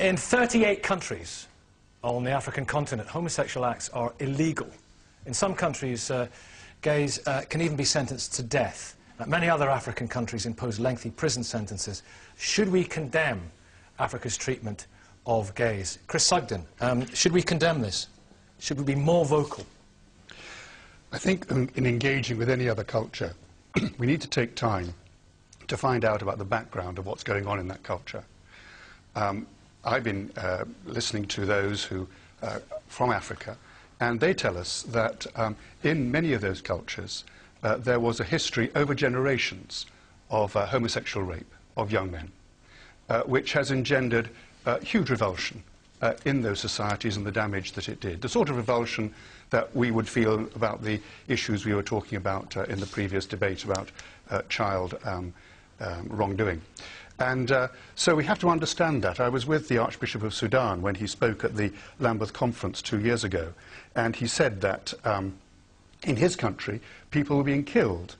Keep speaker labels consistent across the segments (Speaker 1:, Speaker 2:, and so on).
Speaker 1: In 38 countries on the African continent, homosexual acts are illegal. In some countries, gays can even be sentenced to death. Many other African countries impose lengthy prison sentences. Should we condemn Africa's treatment of gays? Chris Sugden, should we condemn this? Should we be more vocal?
Speaker 2: I think in engaging with any other culture, we need to take time to find out about the background of what's going on in that culture. I've been listening to those who from Africa, and they tell us that in many of those cultures there was a history over generations of homosexual rape of young men, which has engendered huge revulsion in those societies and the damage that it did. The sort of revulsion that we would feel about the issues we were talking about in the previous debate about child wrongdoing. And so we have to understand that. I was with the Archbishop of Sudan when he spoke at the Lambeth Conference 2 years ago, and he said that in his country people were being killed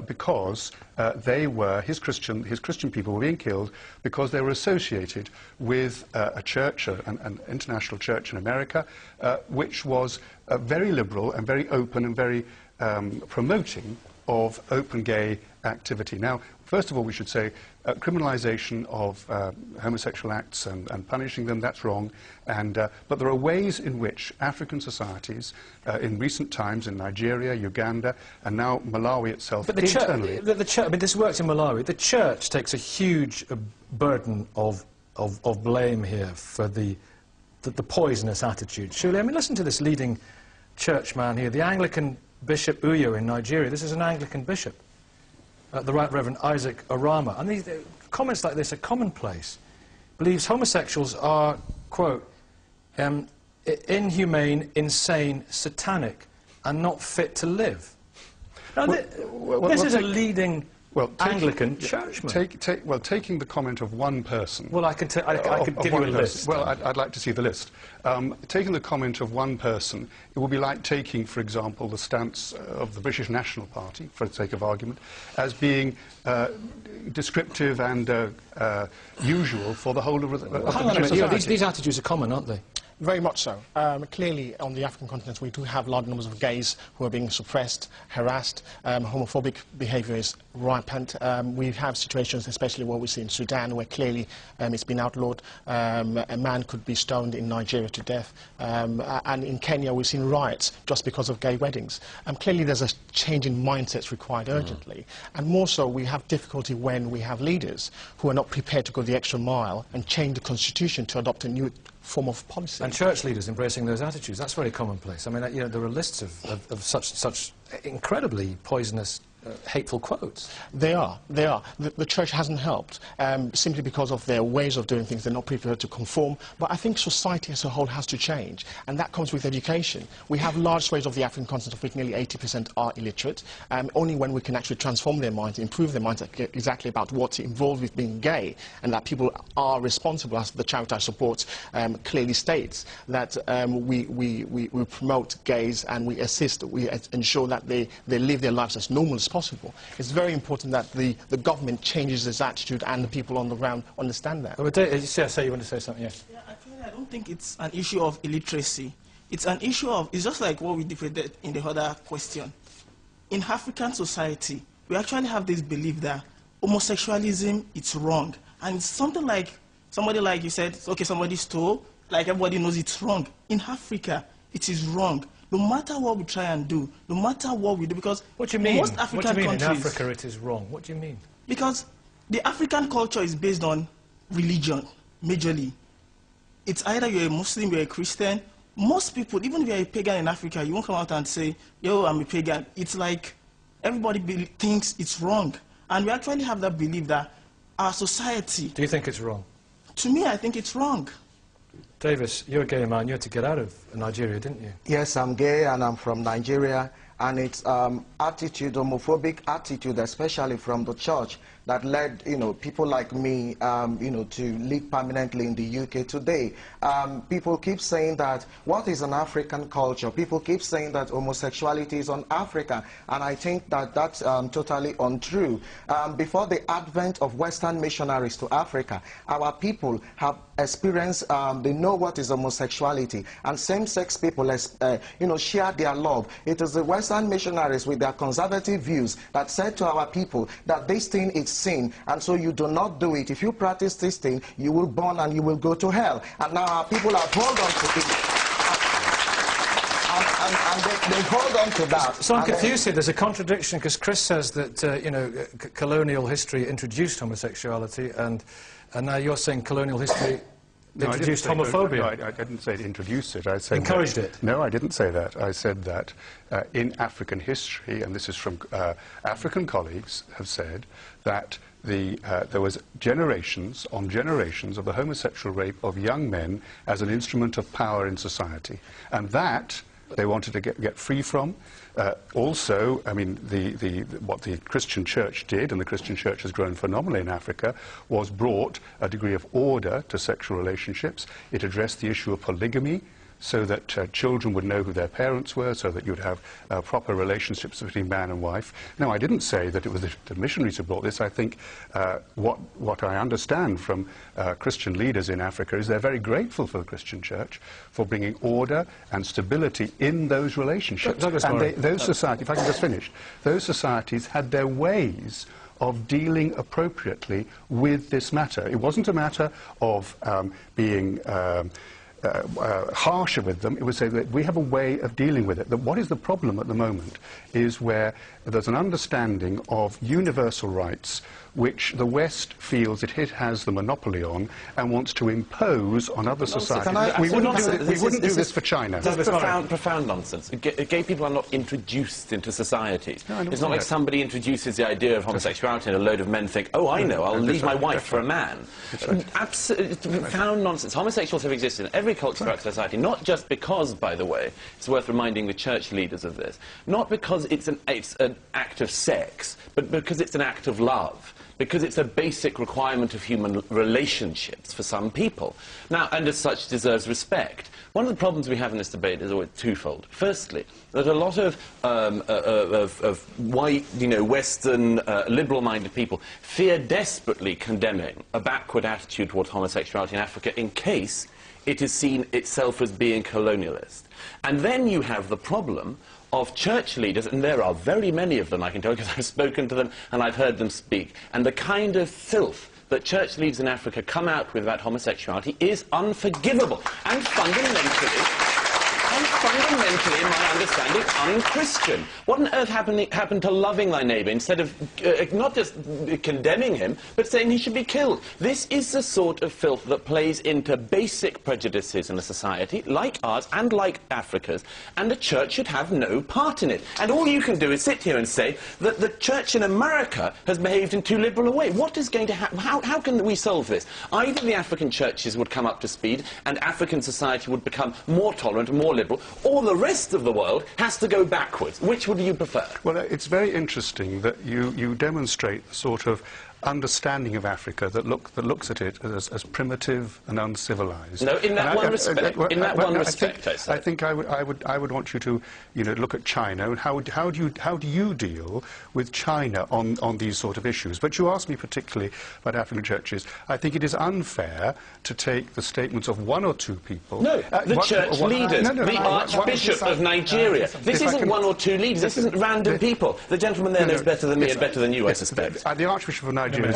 Speaker 2: because they were, his Christian people were being killed because they were associated with a church, an international church in America, which was very liberal and very open and very promoting of open gay activity. Now, first of all, we should say criminalization of homosexual acts and punishing them, that's wrong. But there are ways in which African societies, in recent times in Nigeria, Uganda, and now Malawi itself,
Speaker 1: but internally... I mean, this works in Malawi. The church takes a huge burden of blame here for the poisonous attitude. Surely, I mean, listen to this leading churchman here, the Anglican Bishop Uyo in Nigeria. This is an Anglican bishop. The Right Reverend Isaac Orama. And these comments like this are commonplace. Believes homosexuals are, quote, inhumane, insane, satanic, and not fit to live. Now, this is a leading Anglican churchman.
Speaker 2: Taking the comment of one person...
Speaker 1: Well, I could give you a list.
Speaker 2: Well, I'd like to see the list. Taking the comment of one person, it would be like taking, for example, the stance of the British National Party, for the sake of argument, as being descriptive and usual for the whole of the society.
Speaker 1: These attitudes are common, aren't they?
Speaker 3: Very much so. Clearly, on the African continent, we do have large numbers of gays who are being suppressed, harassed. Homophobic behaviour is rampant. We have situations, especially what we see in Sudan, where clearly it's been outlawed. A man could be stoned in Nigeria to death. And in Kenya, we've seen riots just because of gay weddings. Clearly, there's a change in mindsets required urgently. And more so, we have difficulty when we have leaders who are not prepared to go the extra mile and change the constitution to adopt a new form of policy.
Speaker 1: And church leaders embracing those attitudes, that's very commonplace. I mean, you know, there are lists of such incredibly poisonous, hateful quotes.
Speaker 3: They are. The church hasn't helped, simply because of their ways of doing things. They're not prepared to conform. But I think society as a whole has to change, and that comes with education. We have large swathes of the African continent of which nearly 80% are illiterate. Only when we can actually transform their minds, improve their minds exactly about what's involved with being gay, and that people are responsible, as the charity I support clearly states, that we promote gays and we assist, we ensure that they live their lives as normal as possible. It's very important that the government changes its attitude and the people on the ground understand that.
Speaker 1: Well, say you want to say something, yes?
Speaker 4: Yeah, actually, I don't think it's an issue of illiteracy. It's an issue of, it's just like what we debated in the other question. In African society, we actually have this belief that homosexualism is wrong. And it's something like, somebody like you said, okay, somebody stole, like everybody knows it's wrong. In Africa, it is wrong. No matter what we try and do, no matter what we do, because
Speaker 1: what do you mean?
Speaker 4: Most African countries...
Speaker 1: in Africa it is wrong? What do you mean?
Speaker 4: Because the African culture is based on religion, majorly. It's either you're a Muslim, you're a Christian. Most people, even if you're a pagan in Africa, you won't come out and say, yo, I'm a pagan. It's like everybody thinks it's wrong. And we actually have that belief that our society...
Speaker 1: Do you think it's wrong?
Speaker 4: To me, I think it's wrong.
Speaker 1: Davis, you're a gay man. You had to get out of Nigeria, didn't you?
Speaker 5: Yes, I'm gay and I'm from Nigeria. and its attitude, homophobic attitude, especially from the church, that led, people like me, to live permanently in the UK today. People keep saying that, what is an African culture? People keep saying that homosexuality is on Africa, and I think that that's totally untrue. Before the advent of Western missionaries to Africa, our people have experienced, they know what is homosexuality, and same-sex people, share their love. It is the Western missionaries with their conservative views that said to our people that this thing is sin, and so you do not do it. If you practice this thing, you will burn and you will go to hell. And now our people have held on to it. And they hold on to that.
Speaker 1: So I'm confused here. There's a contradiction, because Chris says that, colonial history introduced homosexuality, and now you're saying colonial history introduced homophobia.
Speaker 2: No, I didn't say it introduced it. I said
Speaker 1: encouraged it.
Speaker 2: No, I didn't say that. I said that in African history, and this is from African colleagues have said that there was generations on generations of the homosexual rape of young men as an instrument of power in society, and that they wanted to get free from. Also, I mean, what the Christian Church did, and the Christian Church has grown phenomenally in Africa, was brought a degree of order to sexual relationships. It addressed the issue of polygamy, so that children would know who their parents were, so that you'd have proper relationships between man and wife. No, I didn't say that it was the missionaries who brought this. I think what I understand from Christian leaders in Africa is they're very grateful for the Christian Church for bringing order and stability in those relationships. And those societies, if I can just finish, those societies had their ways of dealing appropriately with this matter. It wasn't a matter of being harsher with them. It would say that we have a way of dealing with it. That what is the problem at the moment is where there's an understanding of universal rights which the West feels it has the monopoly on and wants to impose on other societies. We wouldn't do this for China.
Speaker 6: That's profound nonsense. Gay people are not introduced into societies. No, it's not like somebody introduces the idea of homosexuality and a load of men think, oh, I know, I'll leave my wife for a man. Absolutely profound nonsense. Homosexuals have existed in every culture throughout society, not just because, by the way, it's worth reminding the church leaders of this, not because it's an act of sex, but because it's an act of love. Because it's a basic requirement of human relationships for some people. Now, and as such, deserves respect. One of the problems we have in this debate is always twofold. Firstly, that a lot of white, Western, liberal-minded people fear desperately condemning a backward attitude towards homosexuality in Africa in case it is seen itself as being colonialist. And then you have the problem of church leaders, and there are very many of them, I can tell you, because I've spoken to them and I've heard them speak, and the kind of filth that church leaders in Africa come out with about homosexuality is unforgivable and fundamentally, in my understanding, unchristian. What on earth happened to loving thy neighbour instead of not just condemning him, but saying he should be killed? This is the sort of filth that plays into basic prejudices in a society like ours and like Africa's, and the church should have no part in it. And all you can do is sit here and say that the church in America has behaved in too liberal a way. What is going to happen? How can we solve this? Either the African churches would come up to speed and African society would become more tolerant, more liberal, or the rest of the world has to go backwards. Which would you prefer?
Speaker 2: Well, it's very interesting that you demonstrate the sort of understanding of Africa that looks at it as primitive and uncivilized.
Speaker 6: No, in that one respect. In that one respect, I say.
Speaker 2: I think I would want you to, look at China and how do you deal with China on these sort of issues? But you asked me particularly about African churches. I think it is unfair to take the statements of one or two people.
Speaker 6: No, the church leaders, the Archbishop of Nigeria. This isn't one or two leaders. This isn't random people. The gentleman there knows better than me and better than you, I suspect.
Speaker 2: The Archbishop of Nigeria.
Speaker 5: Can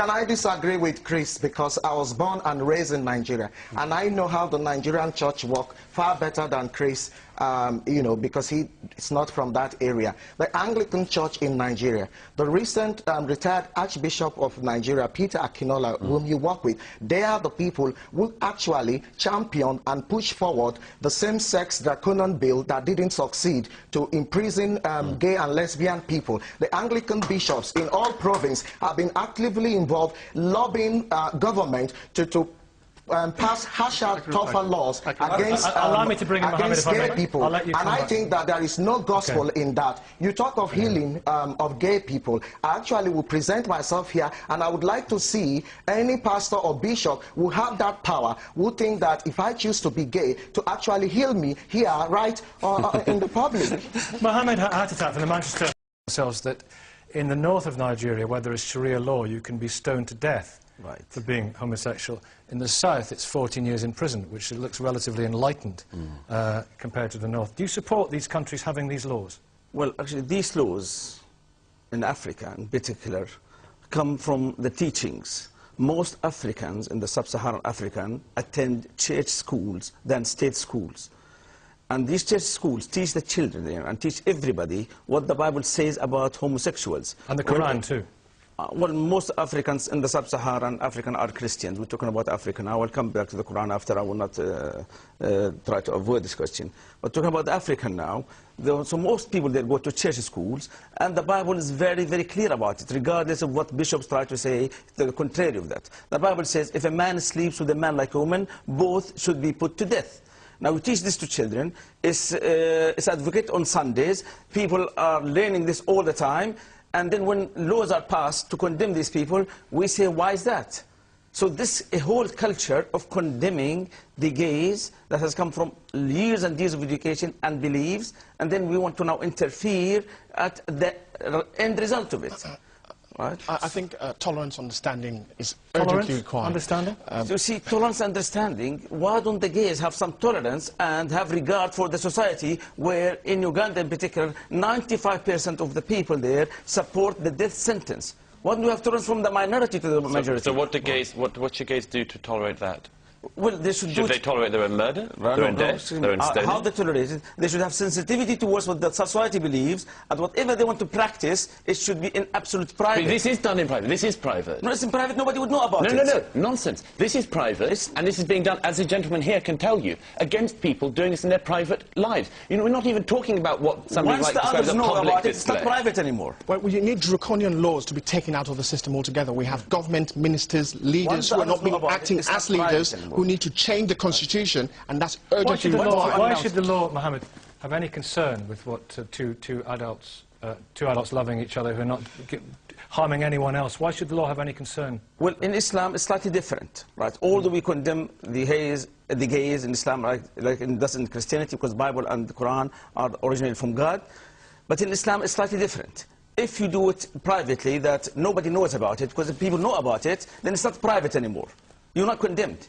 Speaker 5: I disagree with Chris, because I was born and raised in Nigeria, and I know how the Nigerian church works far better than Chris, because it's not from that area. The Anglican Church in Nigeria, the recent retired Archbishop of Nigeria, Peter Akinola, whom you work with, they are the people who actually champion and push forward the same-sex draconian bill that didn't succeed to imprison gay and lesbian people. The Anglican bishops in all provinces have been actively involved, lobbying government to pass harsher, tougher laws against,
Speaker 1: allow me to bring in Mohammed,
Speaker 5: against
Speaker 1: if I
Speaker 5: gay
Speaker 1: may.
Speaker 5: people.
Speaker 1: I'll let you
Speaker 5: And
Speaker 1: come
Speaker 5: I
Speaker 1: back.
Speaker 5: think that there is no gospel in that. You talk of healing of gay people. I actually will present myself here, and I would like to see any pastor or bishop who have that power, who think that if I choose to be gay, to actually heal me here, right, in the public.
Speaker 1: Mohammed Hatatat from the Manchester tells that in the north of Nigeria, where there is Sharia law, you can be stoned to death for being homosexual. In the south, it's 14 years in prison, which looks relatively enlightened compared to the north. Do you support these countries having these laws?
Speaker 7: Well, actually, these laws in Africa, in particular, come from the teachings. Most Africans in the sub-Saharan African attend church schools than state schools. And these church schools teach the children there and teach everybody what the Bible says about homosexuals.
Speaker 1: And the Quran, too.
Speaker 7: Well, most Africans in the sub-Saharan African are Christians. We're talking about Africa now. I will come back to the Quran after. I will not try to avoid this question. But talking about African now, so most people there go to church schools, and the Bible is very, very clear about it, regardless of what bishops try to say, the contrary of that. The Bible says if a man sleeps with a man like a woman, both should be put to death. Now, we teach this to children. It's advocate on Sundays. People are learning this all the time. And then when laws are passed to condemn these people, we say, why is that? So this a whole culture of condemning the gays that has come from years and years of education and beliefs, and then we want to now interfere at the end result of it. Right?
Speaker 3: I think tolerance, understanding is
Speaker 1: Tolerance,
Speaker 3: urgently required.
Speaker 1: understanding?
Speaker 7: You see, tolerance, understanding, why don't the gays have some tolerance and have regard for the society where, in Uganda in particular, 95% of the people there support the death sentence? Why don't we have tolerance from the minority to the majority?
Speaker 6: So what should gays do to tolerate that?
Speaker 7: Well, they should
Speaker 6: Should they tolerate their own murder, their own death, their own stoning?
Speaker 7: How they tolerate it? They should have sensitivity towards what the society believes, and whatever they want to practice, it should be in absolute private.
Speaker 6: But this is done in private. This is private.
Speaker 7: No, it's in private. Nobody would know about it.
Speaker 6: No, nonsense. This is private, and this is being done, as a gentleman here can tell you, against people doing this in their private lives. You know, we're not even talking about what somebody
Speaker 7: Once
Speaker 6: like
Speaker 7: the others
Speaker 6: a
Speaker 7: know
Speaker 6: public
Speaker 7: about it, it's not
Speaker 6: display.
Speaker 7: private anymore.
Speaker 3: Well, you need draconian laws to be taken out of the system altogether. We have government, ministers, leaders
Speaker 7: Once
Speaker 3: who
Speaker 7: the
Speaker 3: are not
Speaker 7: others know
Speaker 3: being
Speaker 7: about it,
Speaker 3: acting
Speaker 7: it's not
Speaker 3: as leaders,
Speaker 7: private anymore.
Speaker 3: who need to change the constitution, and that's
Speaker 1: Why
Speaker 3: urgently
Speaker 1: should,
Speaker 3: required.
Speaker 1: the law, Mohammed, have any concern with what two adults loving each other who are not harming anyone else? Why should the law have any concern?
Speaker 7: Well, in Islam, it's slightly different, right? Although we condemn the gays in Islam, like it does in Christianity, because Bible and the Quran are originated from God, but in Islam, it's slightly different. If you do it privately, that nobody knows about it, because if people know about it, then it's not private anymore. You're not condemned.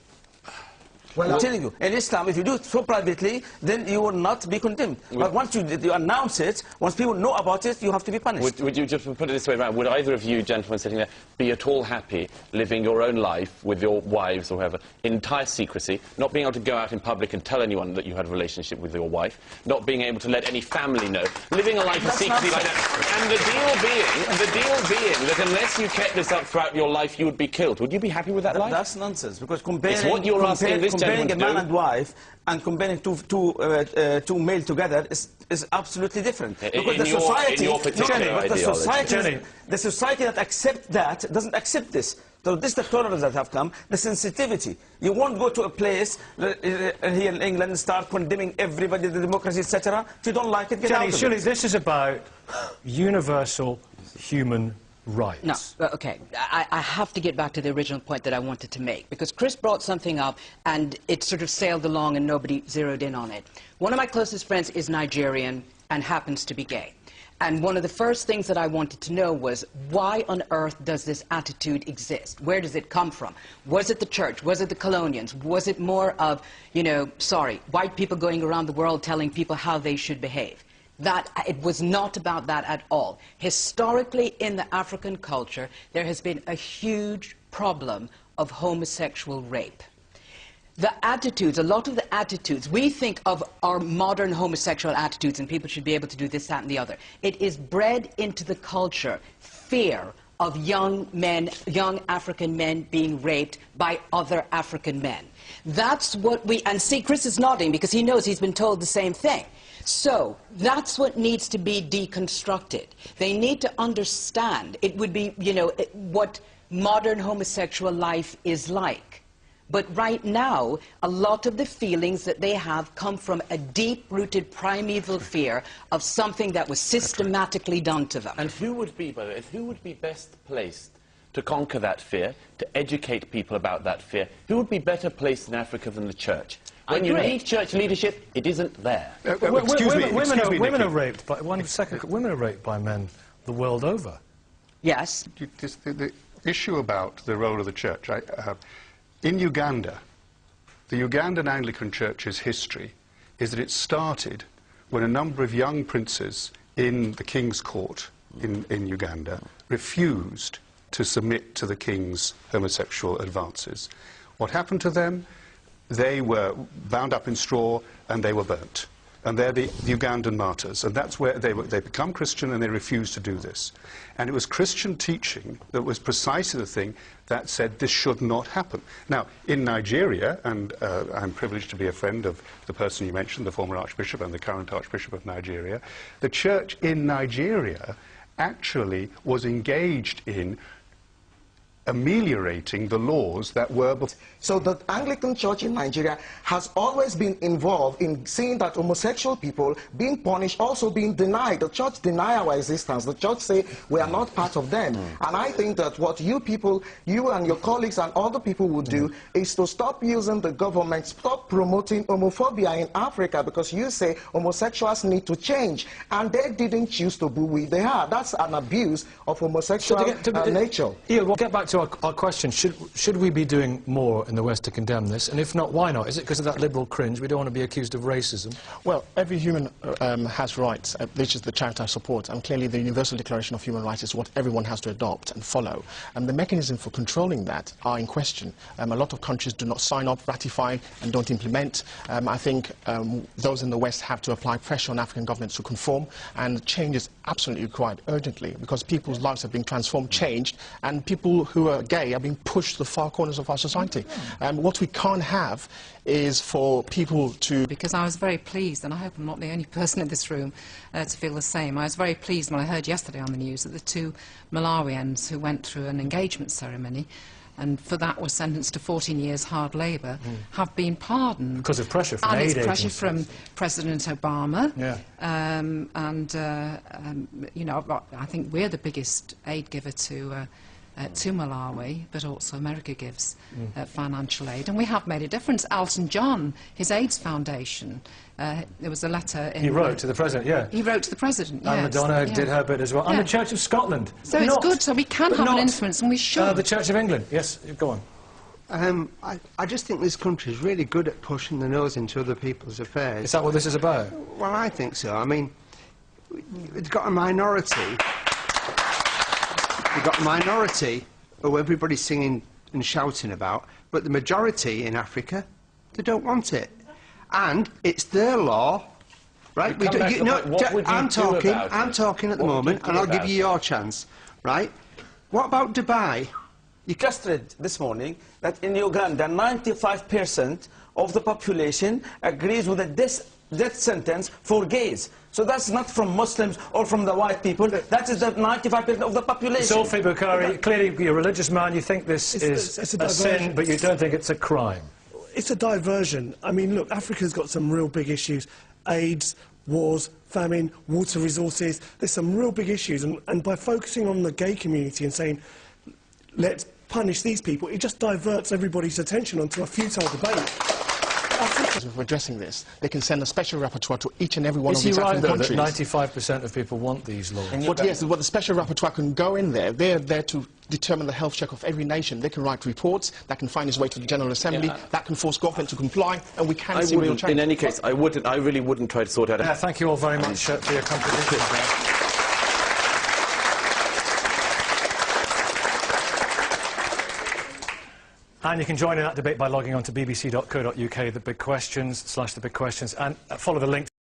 Speaker 7: Well, I'm telling you, in Islam, if you do it so privately, then you will not be condemned. But once you announce it, once people know about it, you have to be punished.
Speaker 6: Would you just put it this way around? Would either of you gentlemen sitting there be at all happy living your own life with your wives or whoever in entire secrecy, not being able to go out in public and tell anyone that you had a relationship with your wife, not being able to let any family know, living a life of secrecy like that, and the deal being that unless you kept this up throughout your life, you would be killed? Would you be happy with that life?
Speaker 7: That's nonsense, because comparing,
Speaker 6: It's what you're asking this
Speaker 7: comparing a
Speaker 6: gentleman to
Speaker 7: man
Speaker 6: do.
Speaker 7: and wife and comparing two male together is absolutely different. Because the society that accepts that doesn't accept this. So this is the tolerance that have come, the sensitivity. You won't go to a place here in England and start condemning everybody, the democracy, etc. If you don't like it, get out of it.
Speaker 1: Surely this is about universal human rights.
Speaker 8: No, okay. I have to get back to the original point that I wanted to make, because Chris brought something up and it sort of sailed along and nobody zeroed in on it. One of my closest friends is Nigerian and happens to be gay. And one of the first things that I wanted to know was, why on earth does this attitude exist? Where does it come from? Was it the church? Was it the colonials? Was it more of, white people going around the world telling people how they should behave? It was not about that at all. Historically, in the African culture, there has been a huge problem of homosexual rape. The attitudes, a lot of the attitudes, we think of our modern homosexual attitudes and people should be able to do this, that, and the other. It is bred into the culture, fear of young men, young African men being raped by other African men. That's what and see, Chris is nodding because he knows he's been told the same thing. So that's what needs to be deconstructed. They need to understand, it would be, what modern homosexual life is like. But right now, a lot of the feelings that they have come from a deep-rooted primeval fear of something that was systematically done to them.
Speaker 6: And who would be, by the way, who would be best placed to conquer that fear, to educate people about that fear? Who would be better placed in Africa than the church? When you need church leadership, it isn't there.
Speaker 1: Women are raped by women are raped by men the world over.
Speaker 8: Yes.
Speaker 2: The issue about the role of the church, in Uganda, the Ugandan Anglican Church's history is that it started when a number of young princes in the king's court in Uganda refused to submit to the king's homosexual advances. What happened to them? They were bound up in straw and they were burnt. And they're the Ugandan martyrs. And that's where they become Christian and they refuse to do this. And it was Christian teaching that was precisely the thing that said this should not happen. Now, in Nigeria, and I'm privileged to be a friend of the person you mentioned, the former Archbishop and the current Archbishop of Nigeria, the church in Nigeria actually was engaged in ameliorating the laws that were before.
Speaker 5: So the Anglican Church in Nigeria has always been involved in seeing that homosexual people being punished, also being denied. The church deny our existence. The church say we are not part of them. And I think that what you people, you and your colleagues and other people would do is to stop using the government, stop promoting homophobia in Africa, because you say homosexuals need to change. And they didn't choose to be who they are. That's an abuse of homosexual nature.
Speaker 1: Ian, we'll get back to our question. Should we be doing more in the West to condemn this? And if not, why not? Is it because of that liberal cringe? We don't want to be accused of racism.
Speaker 3: Well, every human has rights, which is the charity I support. And clearly the Universal Declaration of Human Rights is what everyone has to adopt and follow. And the mechanism for controlling that are in question. A lot of countries do not sign up, ratify, and don't implement. I think those in the West have to apply pressure on African governments to conform. And change is absolutely required urgently, because people's lives have been transformed, changed, and people who are gay are being pushed to the far corners of our society. What we can't have is for people to...
Speaker 9: Because I was very pleased, and I hope I'm not the only person in this room to feel the same. I was very pleased when I heard yesterday on the news that the two Malawians who went through an engagement ceremony and for that were sentenced to 14 years hard labour, have been pardoned.
Speaker 1: Because of pressure from aid
Speaker 9: agencies.
Speaker 1: And
Speaker 9: pressure from President Obama.
Speaker 1: Yeah.
Speaker 9: You know, I think we're the biggest aid giver to Malawi, but also America gives financial aid, and we have made a difference. Elton John, his AIDS Foundation, there was a letter in...
Speaker 1: He wrote to the President, yeah.
Speaker 9: He wrote to the President, yes.
Speaker 1: And Madonna did her bit as well. And the Church of Scotland.
Speaker 9: So it's good, so we can have an influence, and we should.
Speaker 1: The Church of England, yes, go on.
Speaker 10: I just think this country is really good at pushing the nose into other people's affairs.
Speaker 1: Is that what this is about?
Speaker 10: Well, I think so. I mean, it's got a minority... We've got a minority who everybody's singing and shouting about, but the majority in Africa, they don't want it. And it's their law, right? I'm talking at the moment, and I'll give you your chance, right? What about Dubai?
Speaker 7: You just read this morning that in Uganda, 95% of the population agrees with the death sentence for gays. So that's not from Muslims or from the white people. That is the 95% of the population.
Speaker 1: Sophie Bukhari, clearly you're a religious man. You think this is a sin, but you don't think it's a crime.
Speaker 11: It's a diversion. I mean, look, Africa's got some real big issues. AIDS, wars, famine, water resources. There's some real big issues. And by focusing on the gay community and saying, let's punish these people, it just diverts everybody's attention onto a futile debate.
Speaker 3: If we're addressing this, they can send a special rapporteur to each and every one of these African countries.
Speaker 1: Is he right, though, that 95% of people want these laws?
Speaker 3: Yes, the special rapporteur can go in there. They're there to determine the health check of every nation. They can write reports, that can find its way to the General Assembly, that can force government to comply, and we can see real change.
Speaker 6: In any case, I really wouldn't try to sort out...
Speaker 1: Thank you all very much for your contribution. And you can join in that debate by logging on to bbc.co.uk, The Big Questions, /The Big Questions, and follow the link